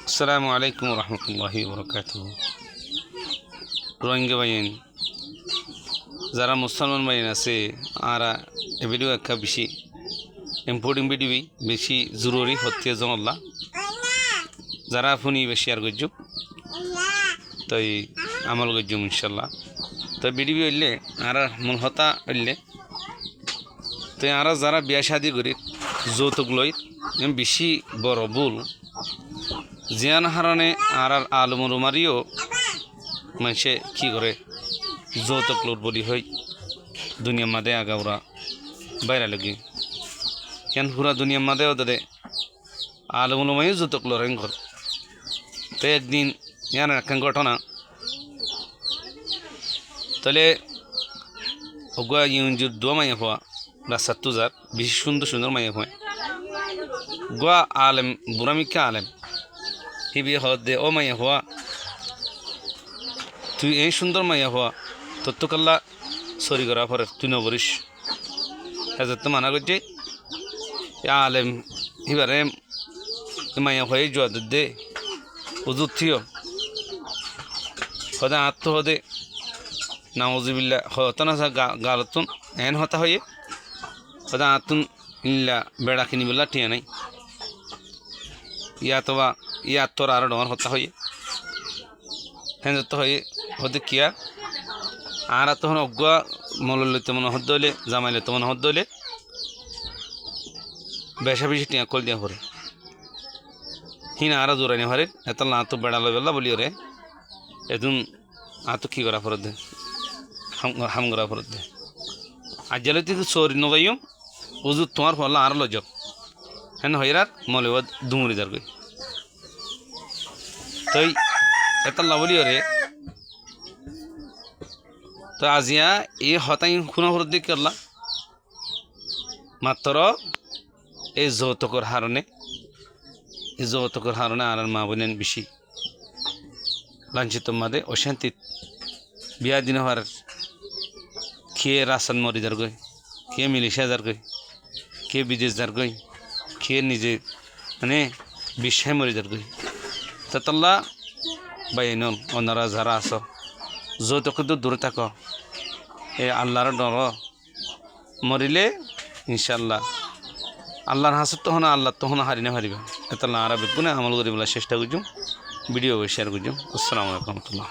আসসালামু আলাইকুম রহমতুল্লাহি বরকাতুহ। রোহিঙ্গা বাইন যারা মুসলমান বাইন আছে আর এ ভিডিও একটা বেশি ইম্পর্টেন্ট ভিডিও বেশি জরুরি হচ্ছে জনল্লা যারা ফোনই বেশি আর গজ্জ তাই আমল গজ্জুম ইনশাল্লাহ। তো ভিডিও হইলে আর মন হতা হইলে তো আর যারা বিয়া শাদি করি যৌতুক লই বেশি বড় ভুল জিয়ান হারণে আর আলমুর মারিও মানুষে কী করে যৌতুক লোট বলি হই দুনিয়ার মাদে আগাওরা বাইরা লগি কেন পুরা দুনিয়ার মাদেও দাদে আলমুল মাইও যৌতুক লোরেন ঘর। তো একদিন ইয়ার একখান ঘটনা তাহলে ওগুয়া ইউনজুর দোয়া মাইয়া হওয়া রাস্তার তুজার বেশি সুন্দর সুন্দর মাইয়া হয় গোয়া আলেম বুড়ামিকা আলেম হিবি হদে ও মাইয়া হওয়া তুই এই সুন্দর মাইয়া হওয়া তত্ত্বকাল্লা সরি করা পরে তুই নবরিস হাজার তো মানা করছে আলেম হিবারে মাইয়া হয়ে জোয়া দে উজুত থিও হদে আত্ম হদে নাউজুবিল্লাহ হতনা গালতুন এন হতা হয়ে হদে আতুন ইল্লা বেড়া কিনিবিল্লা টিয়া নাই ইয়া তোর আরো ডর হতা হয়ে হ্যাঁ যত হয়ে হতে কিয়া আর তখন অজ্ঞা মললে তেমন হদ্দ হলে জামাইলে তেমন হদ্দ হলে বেশা বেশি টিয়া কল দিয়া ভরে হিনা আর জোরানি ভরে এত না তো বেড়ালো বেলা বলি ওরে এদিন আতো কী করা ফরত দে হাম করা ফরত দে আর জেলে তুই চোরি নগাইও উজু তোমার ফলা আর লজ হেন হইরার মলে দুমুরি দার গই তই এত লাভলি ওরে তো আজিয়া এই হতাই খুনা ফরত দিয়ে করলা মাত্র এই যৌতুকর হারণে আর মা বোনেন বেশি লাঞ্ছিত মাদে অশান্তি বিয়া দিন হওয়ার খেয়ে রাসান মরি যার গই খেয়ে মিলিশা যার গই খেয়ে বিদেশ যার গই খেয়ে নিজে মানে বিশ্বায় মরি যার গই তাতল্লা বাইন ওনারা যারা আস যৌতুক দূরে থাক এ আল্লাহর ডর মরিলে ইনশাল্লাহ আল্লাহর হাসত তখন আল্লাহ তখন হারিনে হারিবা এতলা আর বেগুনে আমল করি বলার চেষ্টা করছুম ভিডিও শেয়ার করছুম। আসসালামু আলাইকুম রহমতুল্লাহ।